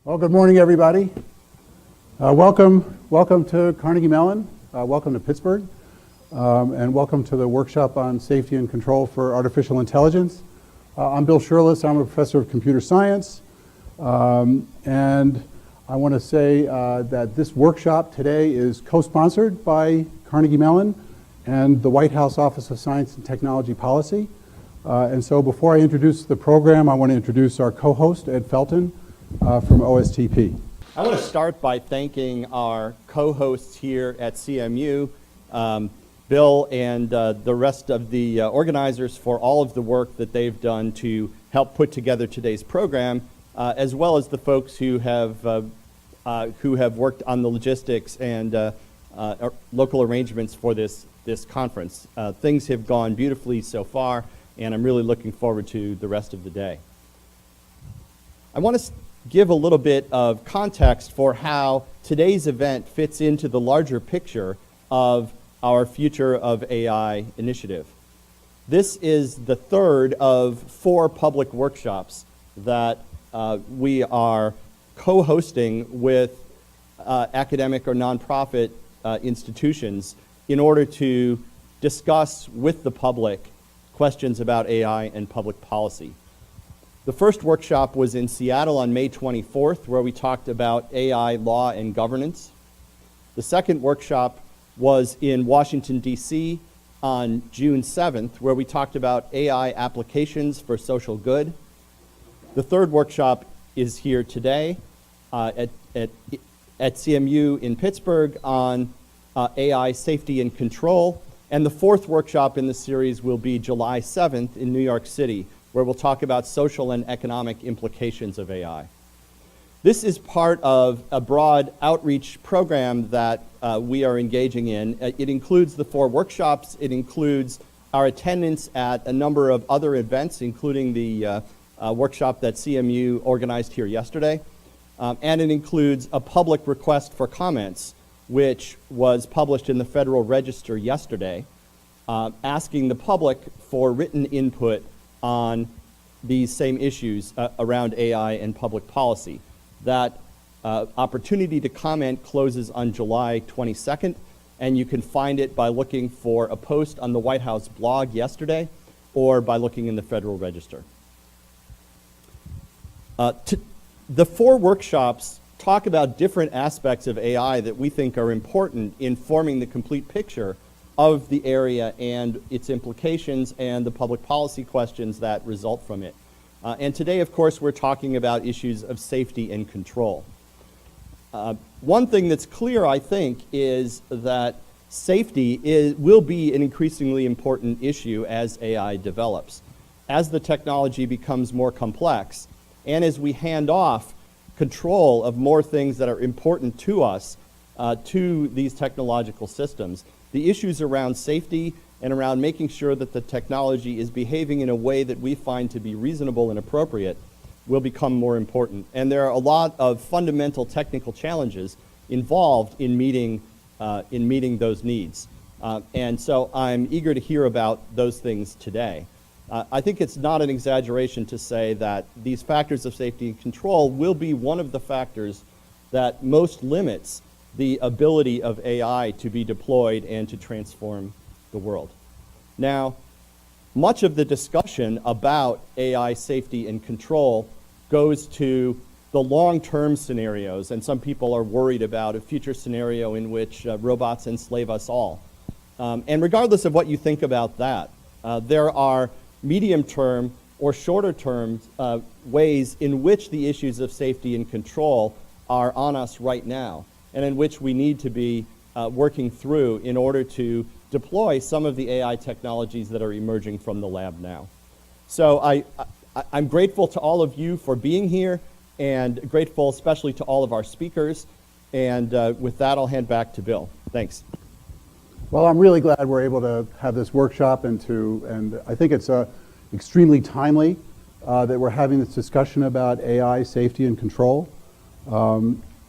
Well, good morning, everybody. Welcome to Carnegie Mellon. Welcome to Pittsburgh, and welcome to the workshop on safety and control for artificial intelligence. I'm Bill Scherlis. I'm a professor of computer science, and I want to say that this workshop today is co-sponsored by Carnegie Mellon and the White House Office of Science and Technology Policy. And so before I introduce the program, I want to introduce our co-host, Ed Felten, from OSTP. I want to start by thanking our co-hosts here at CMU, Bill and the rest of the organizers for all of the work that they've done to help put together today's program, as well as the folks who have worked on the logistics and local arrangements for this conference. Things have gone beautifully so far, and I'm really looking forward to the rest of the day. I want to give a little bit of context for how today's event fits into the larger picture of our Future of AI initiative. This is the third of 4 public workshops that we are co-hosting with academic or nonprofit institutions in order to discuss with the public questions about AI and public policy. The first workshop was in Seattle on May 24th, where we talked about AI law and governance. The second workshop was in Washington, D.C. on June 7th, where we talked about AI applications for social good. The third workshop is here today at CMU in Pittsburgh on AI safety and control. And the fourth workshop in the series will be July 7th in New York City, where we'll talk about social and economic implications of AI. This is part of a broad outreach program that we are engaging in. It includes the 4 workshops. It includes our attendance at a number of other events, including the workshop that CMU organized here yesterday. And it includes a public request for comments, which was published in the Federal Register yesterday, asking the public for written input on these same issues around AI and public policy. That opportunity to comment closes on July 22nd, and you can find it by looking for a post on the White House blog yesterday or by looking in the Federal Register. The 4 workshops talk about different aspects of AI that we think are important in forming the complete picture of the area and its implications and the public policy questions that result from it. And today, of course, we're talking about issues of safety and control. One thing that's clear, I think, is that safety will be an increasingly important issue as AI develops. As the technology becomes more complex, and as we hand off control of more things that are important to us to these technological systems, the issues around safety and around making sure that the technology is behaving in a way that we find to be reasonable and appropriate will become more important. And there are a lot of fundamental technical challenges involved in meeting those needs. And so I'm eager to hear about those things today. I think it's not an exaggeration to say that these factors of safety and control will be one of the factors that most limits the ability of AI to be deployed and to transform the world. Now, much of the discussion about AI safety and control goes to the long-term scenarios, and some people are worried about a future scenario in which robots enslave us all. And regardless of what you think about that, there are medium-term or shorter-term ways in which the issues of safety and control are on us right now, and in which we need to be working through in order to deploy some of the AI technologies that are emerging from the lab now. So I'm grateful to all of you for being here, and grateful especially to all of our speakers. And with that, I'll hand back to Bill. Thanks. Well, I'm really glad we're able to have this workshop, and I think it's extremely timely that we're having this discussion about AI safety and control.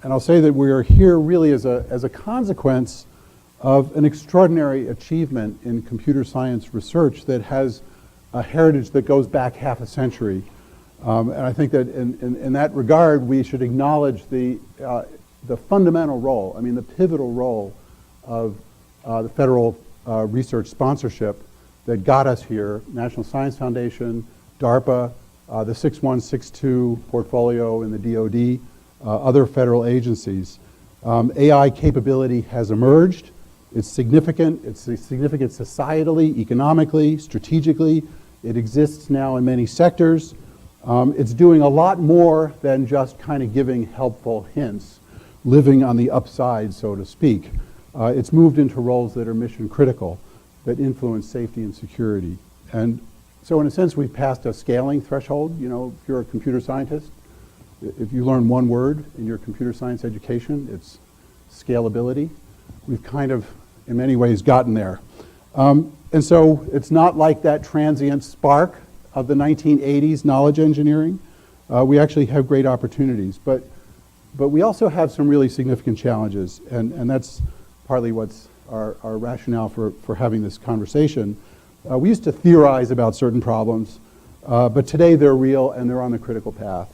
And I'll say that we are here really as a consequence of an extraordinary achievement in computer science research that has a heritage that goes back half a century. And I think that in that regard, we should acknowledge the fundamental role, I mean the pivotal role of the federal research sponsorship that got us here, National Science Foundation, DARPA, the 6162 portfolio in the DoD, other federal agencies. AI capability has emerged. It's significant. It's significant societally, economically, strategically. It exists now in many sectors. It's doing a lot more than just kind of giving helpful hints, living on the upside, so to speak. It's moved into roles that are mission critical, that influence safety and security. And so in a sense, we've passed a scaling threshold. You know, if you're a computer scientist, if you learn one word in your computer science education, it's scalability. We've kind of, in many ways, gotten there. And so it's not like that transient spark of the 1980s knowledge engineering. We actually have great opportunities, but we also have some really significant challenges, and that's partly what's our rationale for having this conversation. We used to theorize about certain problems, but today they're real and they're on the critical path.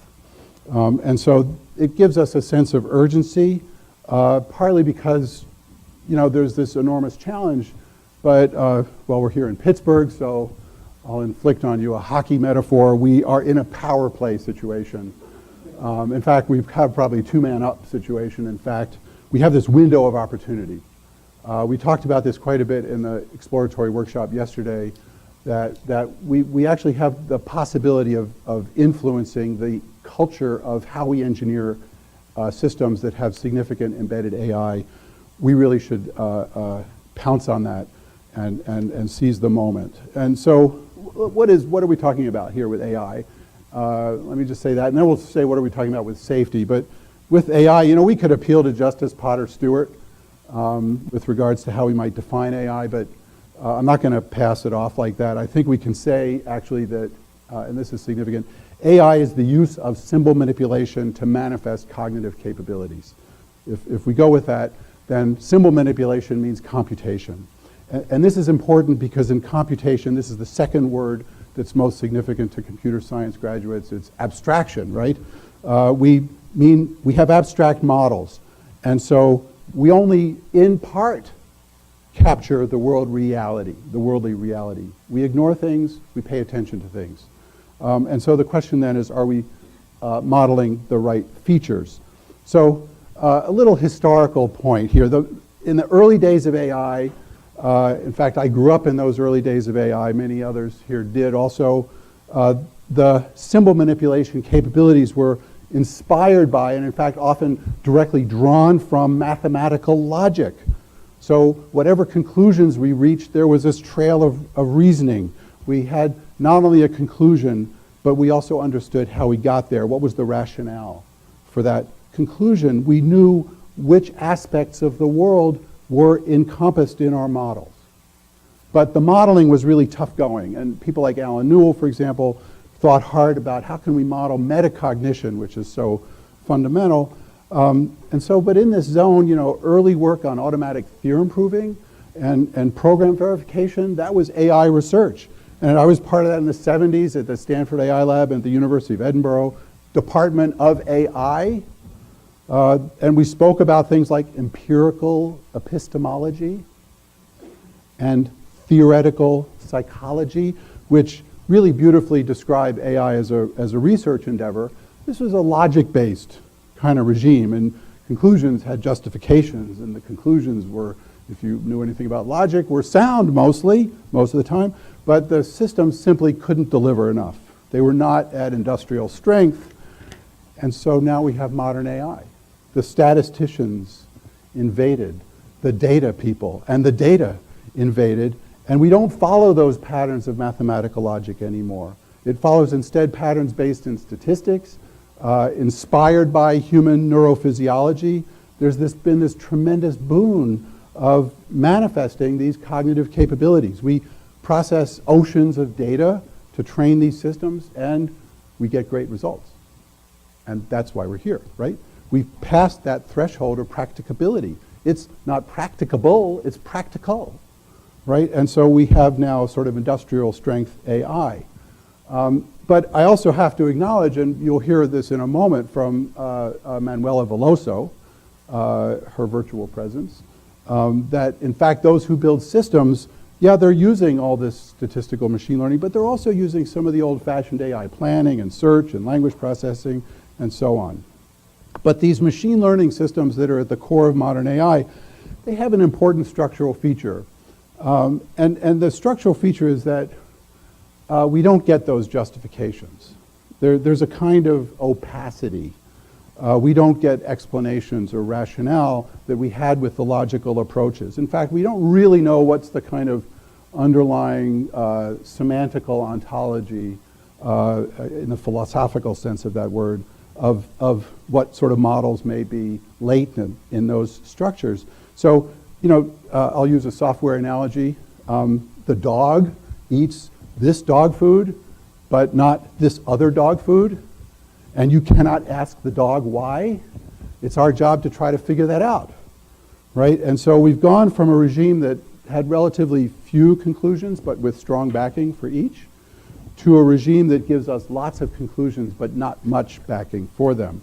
And so it gives us a sense of urgency, partly because, you know, there's this enormous challenge, but, well, we're here in Pittsburgh, so I'll inflict on you a hockey metaphor. We are in a power play situation. In fact, we have probably a two-man up situation. In fact, we have this window of opportunity. We talked about this quite a bit in the exploratory workshop yesterday, that we actually have the possibility of influencing the culture of how we engineer systems that have significant embedded AI. We really should pounce on that and seize the moment. And so what are we talking about here with AI? Let me just say that, and then we'll say what are we talking about with safety. But with AI, you know, we could appeal to Justice Potter Stewart with regards to how we might define AI, but I'm not going to pass it off like that. I think we can say, actually, that, and this is significant, AI is the use of symbol manipulation to manifest cognitive capabilities. If we go with that, then symbol manipulation means computation. And this is important because in computation, this is the second word that's most significant to computer science graduates. It's abstraction, right? We have abstract models. And so we only, in part, capture the worldly reality. We ignore things, we pay attention to things. And so the question then is, are we modeling the right features? So a little historical point here. In the early days of AI, in fact, I grew up in those early days of AI, many others here did also, the symbol manipulation capabilities were inspired by, and in fact often directly drawn from, mathematical logic. So whatever conclusions we reached, there was this trail of reasoning. We had not only a conclusion, but we also understood how we got there. What was the rationale for that conclusion? We knew which aspects of the world were encompassed in our models. But the modeling was really tough going, and people like Alan Newell, for example, thought hard about how can we model metacognition, which is so fundamental. But in this zone, you know, early work on automatic theorem proving and program verification, that was AI research. And I was part of that in the 70s at the Stanford AI Lab and at the University of Edinburgh, Department of AI. And we spoke about things like empirical epistemology and theoretical psychology, which really beautifully describe AI as a research endeavor. This was a logic-based kind of regime, and conclusions had justifications, and the conclusions were, if you knew anything about logic, were sound most of the time, but the systems simply couldn't deliver enough. They were not at industrial strength, and so now we have modern AI. The statisticians invaded, the data people, and the data invaded, and we don't follow those patterns of mathematical logic anymore. It follows instead patterns based in statistics, inspired by human neurophysiology. There's been this tremendous boon of manifesting these cognitive capabilities. We process oceans of data to train these systems, and we get great results. And that's why we're here, right? We've passed that threshold of practicability. It's not practicable, it's practical, right? And so we have now sort of industrial strength AI. But I also have to acknowledge, and you'll hear this in a moment from Manuela Veloso, her virtual presence, that in fact those who build systems, yeah, they're using all this statistical machine learning, but they're also using some of the old-fashioned AI planning and search and language processing and so on. But these machine learning systems that are at the core of modern AI, they have an important structural feature. And the structural feature is that we don't get those justifications. There's a kind of opacity. We don't get explanations or rationale that we had with the logical approaches. In fact, we don't really know what's the kind of underlying semantical ontology, in the philosophical sense of that word, of what sort of models may be latent in those structures. So, I'll use a software analogy. The dog eats this dog food, but not this other dog food. And you cannot ask the dog why. It's our job to try to figure that out, right? And so we've gone from a regime that had relatively few conclusions, but with strong backing for each, to a regime that gives us lots of conclusions, but not much backing for them.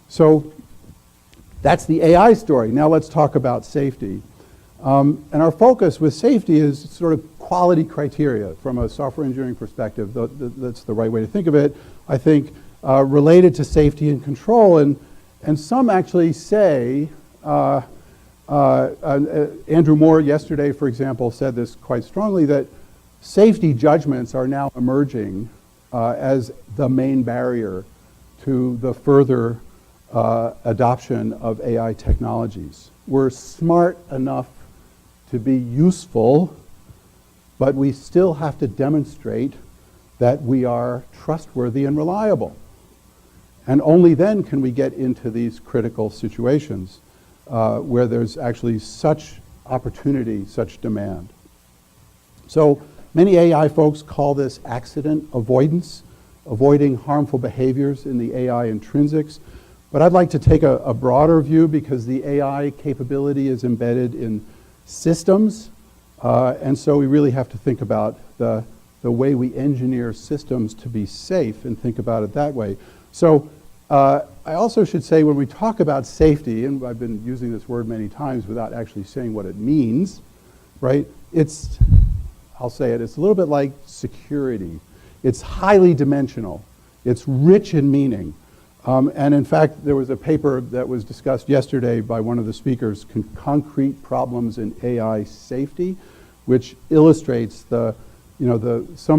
So that's the AI story. Now let's talk about safety. And our focus with safety is sort of quality criteria from a software engineering perspective. That's the right way to think of it. I think related to safety and control. And some actually say, Andrew Moore yesterday, for example, said this quite strongly, that safety judgments are now emerging as the main barrier to the further adoption of AI technologies. We're smart enough to be useful, but we still have to demonstrate that we are trustworthy and reliable. And only then can we get into these critical situations where there's actually such opportunity, such demand. So many AI folks call this accident avoidance, avoiding harmful behaviors in the AI intrinsics. But I'd like to take a broader view because the AI capability is embedded in systems. And so we really have to think about the way we engineer systems to be safe and think about it that way. So I also should say when we talk about safety, and I've been using this word many times without actually saying what it means, right? I'll say it, it's a little bit like security. It's highly dimensional. It's rich in meaning. And in fact, there was a paper that was discussed yesterday by one of the speakers, Concrete Problems in AI Safety, which illustrates some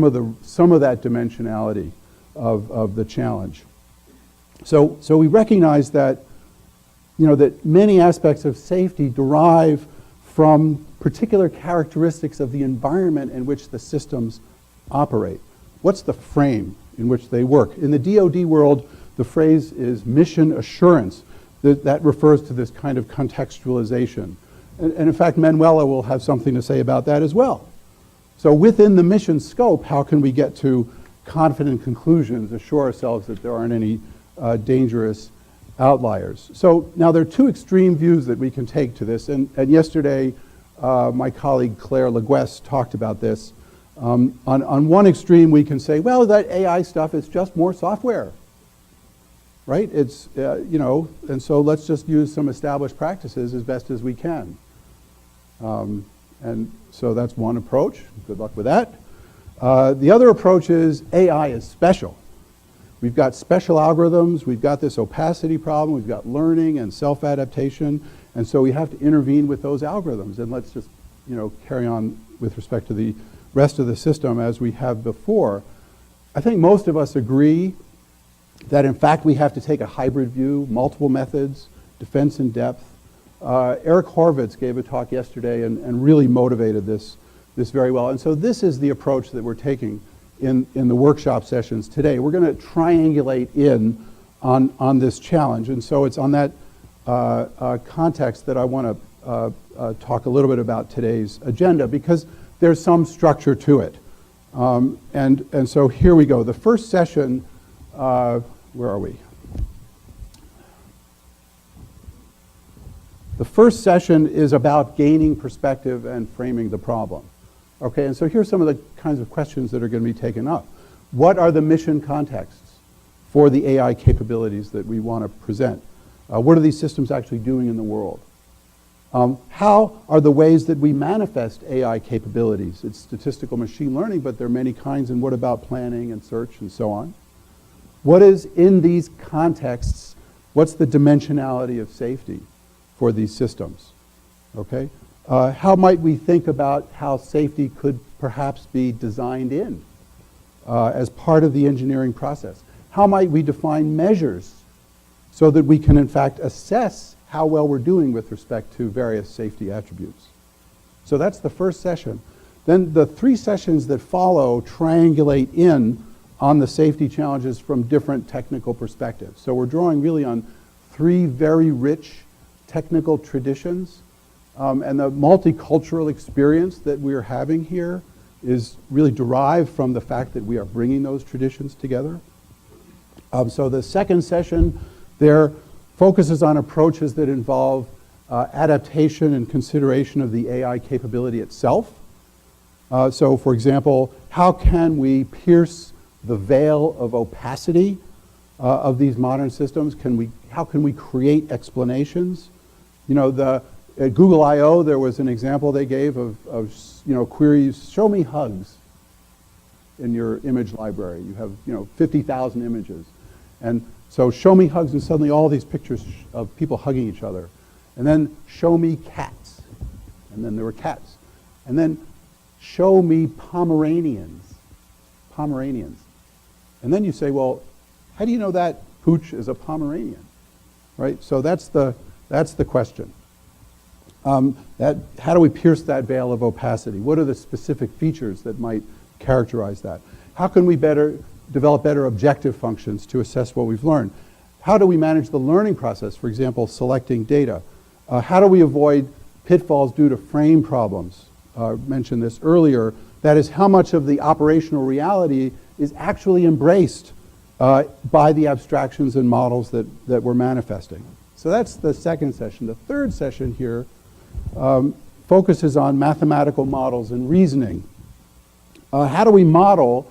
of that dimensionality of the challenge. So we recognize that, that many aspects of safety derive from particular characteristics of the environment in which the systems operate. What's the frame in which they work? In the DoD world, the phrase is mission assurance. That refers to this kind of contextualization. And in fact, Manuela will have something to say about that as well. So within the mission scope, how can we get to confident conclusions, assure ourselves that there aren't any dangerous outliers? So now there are two extreme views that we can take to this. And yesterday, my colleague Claire Leguest talked about this. On one extreme, we can say, well, that AI stuff is just more software. Right? It's, and so let's just use some established practices as best as we can. And so that's one approach. Good luck with that. The other approach is AI is special. We've got special algorithms. We've got this opacity problem. We've got learning and self-adaptation. And so we have to intervene with those algorithms. And let's just, carry on with respect to the rest of the system as we have before. I think most of us agree that in fact we have to take a hybrid view, multiple methods, defense in depth. Eric Horvitz gave a talk yesterday and really motivated this very well. And so this is the approach that we're taking in the workshop sessions today. We're going to triangulate in on this challenge. And so it's on that context that I want to talk a little bit about today's agenda because there's some structure to it. And so here we go. The first session, where are we? The first session is about gaining perspective and framing the problem. Okay, and so here's some of the kinds of questions that are going to be taken up. what are the mission contexts for the AI capabilities that we want to present? What are these systems actually doing in the world? How are the ways that we manifest AI capabilities? It's statistical machine learning, but there are many kinds, and what about planning and search and so on? What is in these contexts, what's the dimensionality of safety for these systems? Okay? How might we think about how safety could perhaps be designed in as part of the engineering process? How might we define measures so that we can in fact assess how well we're doing with respect to various safety attributes? So that's the first session. Then the 3 sessions that follow triangulate in on the safety challenges from different technical perspectives. So we're drawing really on 3 very rich technical traditions, and the multicultural experience that we're having here is really derived from the fact that we are bringing those traditions together. So the second session there focuses on approaches that involve adaptation and consideration of the AI capability itself. So for example, how can we pierce the veil of opacity of these modern systems? How can we create explanations? You know, at Google I/O there was an example they gave of queries, show me hugs in your image library. You have 50,000 images. And so show me hugs, and suddenly all these pictures of people hugging each other. And then show me cats. And then there were cats. And then show me Pomeranians. And then you say, well, how do you know that pooch is a Pomeranian? Right? So that's the question. How do we pierce that veil of opacity? What are the specific features that might characterize that? How can we develop better objective functions to assess what we've learned? How do we manage the learning process, for example, selecting data? How do we avoid pitfalls due to frame problems? I mentioned this earlier. That is, how much of the operational reality is actually embraced by the abstractions and models that we're manifesting. So that's the second session. The third session here focuses on mathematical models and reasoning. How do we model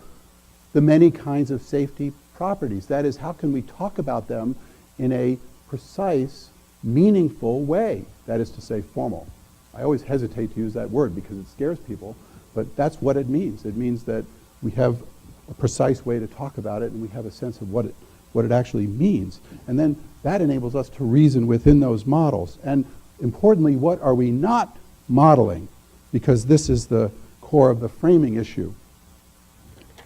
the many kinds of safety properties? That is, how can we talk about them in a precise, meaningful way? That is to say, formal. I always hesitate to use that word because it scares people, but that's what it means. It means that we have a precise way to talk about it, and we have a sense of what it actually means. And then that enables us to reason within those models. And importantly, what are we not modeling? Because this is the core of the framing issue.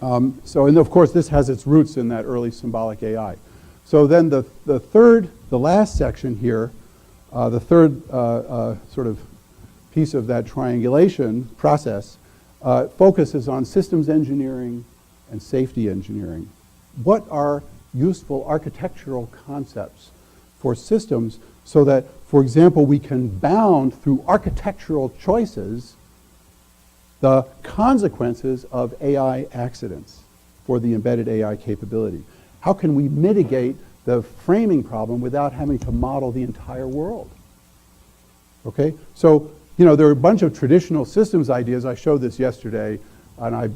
And of course, this has its roots in that early symbolic AI. So then the last section here, the third sort of piece of that triangulation process focuses on systems engineering and safety engineering. What are useful architectural concepts for systems so that, for example, we can bound through architectural choices the consequences of AI accidents for the embedded AI capability? How can we mitigate the framing problem without having to model the entire world? Okay, so there are a bunch of traditional systems ideas. I showed this yesterday, and I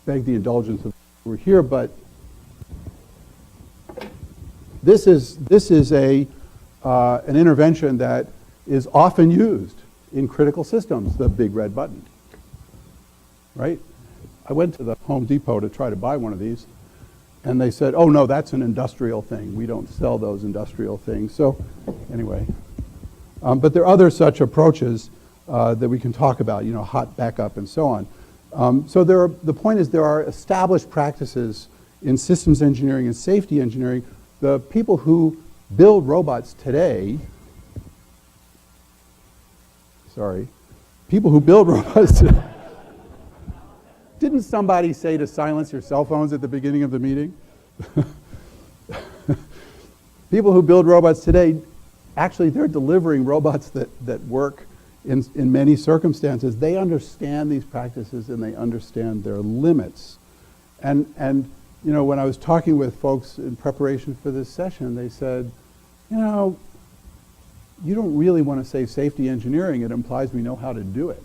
beg the indulgence of we're here, but this is an intervention that is often used in critical systems, the big red button. Right? I went to the Home Depot to try to buy one of these, and they said, oh no, that's an industrial thing. We don't sell those industrial things. So anyway, but there are other such approaches that we can talk about, hot backup and so on. So the point is there are established practices in systems engineering and safety engineering. The people who build robots today, didn't somebody say to silence your cell phones at the beginning of the meeting? People who build robots today, actually they're delivering robots that work in many circumstances. They understand these practices and they understand their limits. And when I was talking with folks in preparation for this session, they said, you don't really want to say safety engineering. It implies we know how to do it.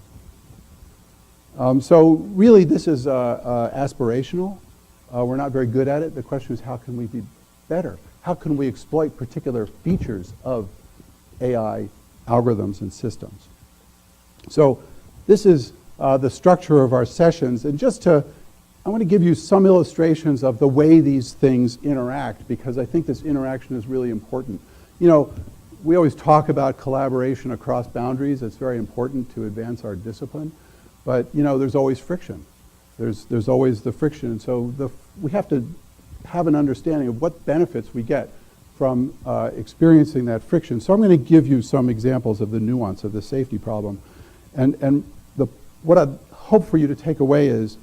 So really this is aspirational. We're not very good at it. The question is, how can we be better? How can we exploit particular features of AI algorithms and systems? So this is the structure of our sessions. And I want to give you some illustrations of the way these things interact, because I think this interaction is really important. You know, we always talk about collaboration across boundaries. It's very important to advance our discipline. But, you know, there's always friction. There's always the friction. And so we have to have an understanding of what benefits we get from experiencing that friction. So I'm going to give you some examples of the nuance of the safety problem. And what I'd hope for you to take away is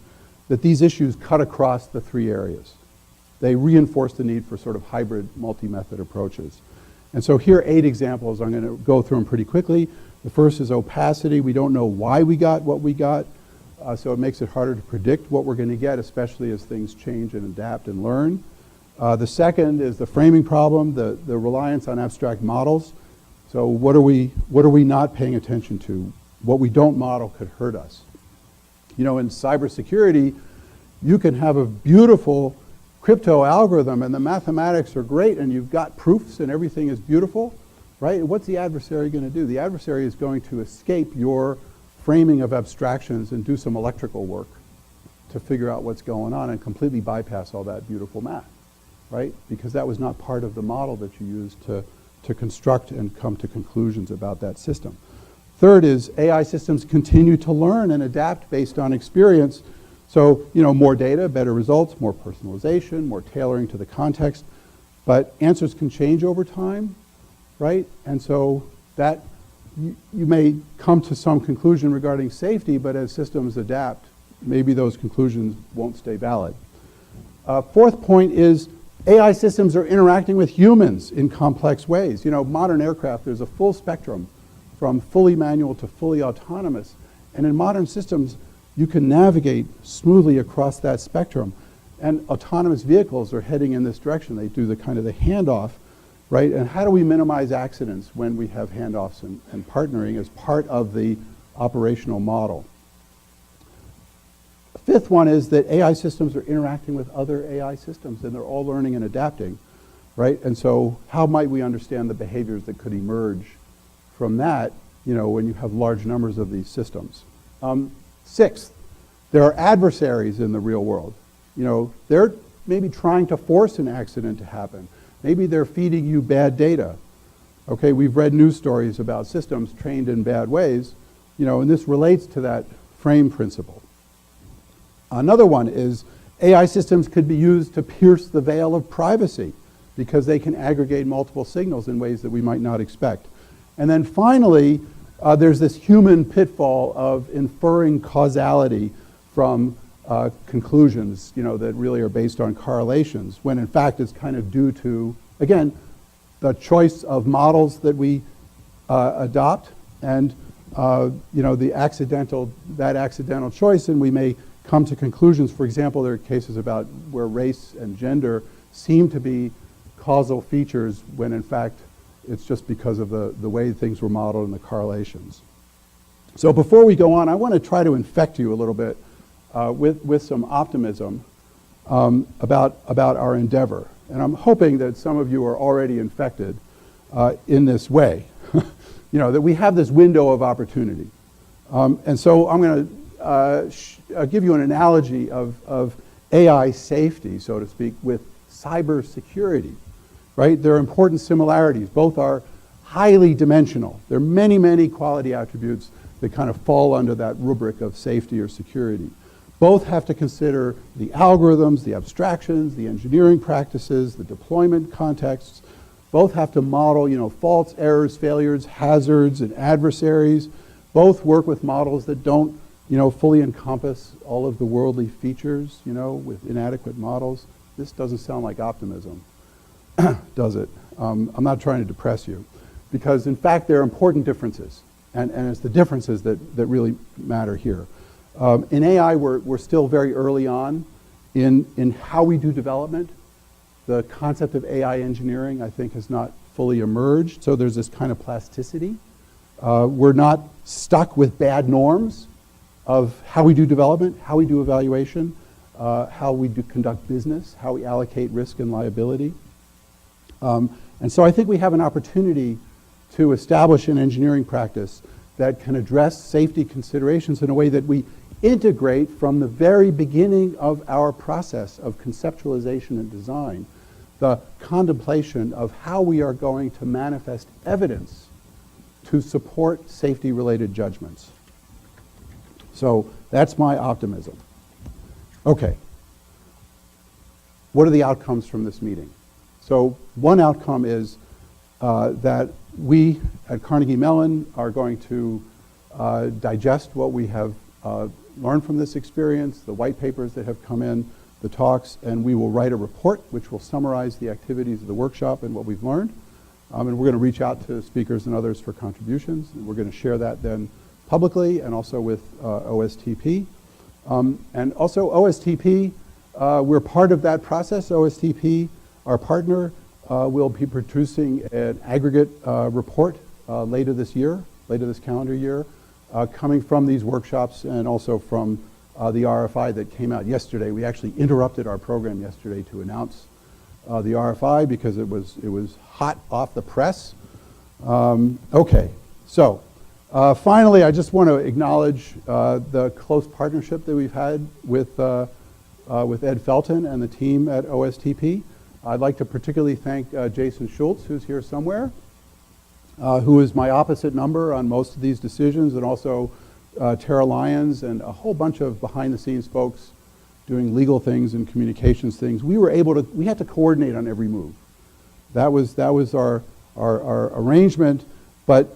that these issues cut across the three areas. They reinforce the need for sort of hybrid multi-method approaches. And so here are 8 examples. I'm going to go through them pretty quickly. The first is opacity. We don't know why we got what we got, so it makes it harder to predict what we're going to get, especially as things change and adapt and learn. The second is the framing problem, the reliance on abstract models. So what are we not paying attention to? What we don't model could hurt us. You know, in cybersecurity, you can have a beautiful crypto algorithm and the mathematics are great and you've got proofs and everything is beautiful, right? And what's the adversary going to do? The adversary is going to escape your framing of abstractions and do some electrical work to figure out what's going on and completely bypass all that beautiful math, right? Because that was not part of the model that you used to construct and come to conclusions about that system. Third is AI systems continue to learn and adapt based on experience. So, you know, more data, better results, more personalization, more tailoring to the context. But answers can change over time, right? And so that you may come to some conclusion regarding safety, but as systems adapt, maybe those conclusions won't stay valid. Fourth point is AI systems are interacting with humans in complex ways. You know, modern aircraft, there's a full spectrum from fully manual to fully autonomous. And in modern systems, you can navigate smoothly across that spectrum. And autonomous vehicles are heading in this direction. They do the kind of the handoff, right? And how do we minimize accidents when we have handoffs and partnering as part of the operational model? The fifth one is that AI systems are interacting with other AI systems and they're all learning and adapting, right? And so how might we understand the behaviors that could emerge from that, you know, when you have large numbers of these systems? Sixth, there are adversaries in the real world. You know, they're maybe trying to force an accident to happen. Maybe they're feeding you bad data. Okay, we've read news stories about systems trained in bad ways, you know, and this relates to that frame principle. Another one is AI systems could be used to pierce the veil of privacy because they can aggregate multiple signals in ways that we might not expect. And then finally, there's this human pitfall of inferring causality from conclusions, you know, that really are based on correlations, when in fact it's kind of due to, again, the choice of models that we adopt and, you know, that accidental choice, and we may come to conclusions. For example, there are cases about where race and gender seem to be causal features when in fact it's just because of the way things were modeled and the correlations. So before we go on, I want to try to infect you a little bit with some optimism about our endeavor. And I'm hoping that some of you are already infected in this way. You know, that we have this window of opportunity. And so I'm going to give you an analogy of AI safety, so to speak, with cybersecurity. Right? There are important similarities. Both are highly dimensional. There are many, many quality attributes that kind of fall under that rubric of safety or security. Both have to consider the algorithms, the abstractions, the engineering practices, the deployment contexts. Both have to model, you know, faults, errors, failures, hazards, and adversaries. Both work with models that don't, you know, fully encompass all of the worldly features, you know, with inadequate models. This doesn't sound like optimism. Does it? I'm not trying to depress you, because in fact there are important differences, and it's the differences that really matter here. In AI, we're still very early on in how we do development. The concept of AI engineering, I think, has not fully emerged, so there's this kind of plasticity. We're not stuck with bad norms of how we do development, how we do evaluation. how we do conduct business, how we allocate risk and liability. And so I think we have an opportunity to establish an engineering practice that can address safety considerations in a way that we integrate from the very beginning of our process of conceptualization and design, the contemplation of how we are going to manifest evidence to support safety-related judgments. So that's my optimism. Okay. What are the outcomes from this meeting? So one outcome is that we at Carnegie Mellon are going to digest what we have learned from this experience, the white papers that have come in, the talks, and we will write a report which will summarize the activities of the workshop and what we've learned. And we're going to reach out to speakers and others for contributions. And we're going to share that then publicly and also with OSTP. And also OSTP, we're part of that process. OSTP, our partner, will be producing an aggregate report later this calendar year, coming from these workshops and also from the RFI that came out yesterday. We actually interrupted our program yesterday to announce the RFI because it was hot off the press. Okay, so finally, I just want to acknowledge the close partnership that we've had with Ed Felten and the team at OSTP. I'd like to particularly thank Jason Schultz, who's here somewhere, who is my opposite number on most of these decisions, and also Tara Lyons and a whole bunch of behind-the-scenes folks doing legal things and communications things. We had to coordinate on every move. That was our arrangement, but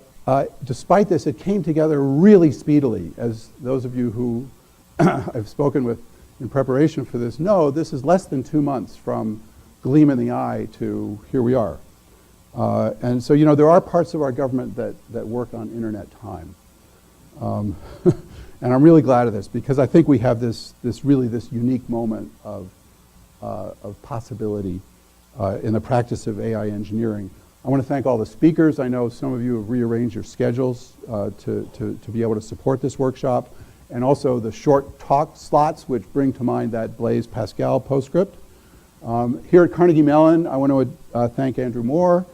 despite this, it came together really speedily. As those of you who I've spoken with in preparation for this know, this is less than 2 months from gleam in the eye to here we are. And so, there are parts of our government that work on internet time. And I'm really glad of this because I think we have this unique moment of possibility in the practice of AI engineering. I want to thank all the speakers. I know some of you have rearranged your schedules to be able to support this workshop, and also the short talk slots, which bring to mind that Blaise Pascal postscript. Here at Carnegie Mellon, I want to thank Andrew Moore,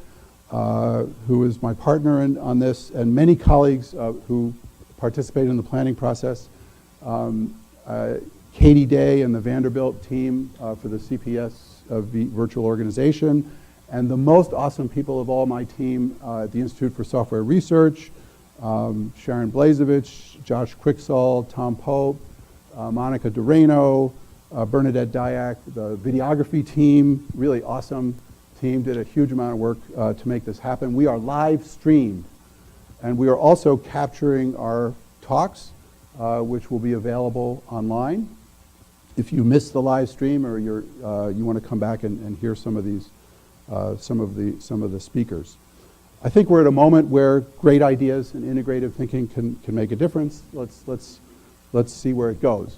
who is my partner on this, and many colleagues who participated in the planning process. Katie Day and the Vanderbilt team for the CPS virtual organization, and the most awesome people of all my team at the Institute for Software Research, Sharon Blazevich, Josh Quicksall, Tom Pope, Monica Durano, Bernadette Dyack, the videography team, really awesome team, did a huge amount of work to make this happen. We are live streamed, and we are also capturing our talks, which will be available online. If you missed the live stream or you want to come back and hear some of these, some of the speakers. I think we're at a moment where great ideas and integrative thinking can make a difference. Let's see where it goes.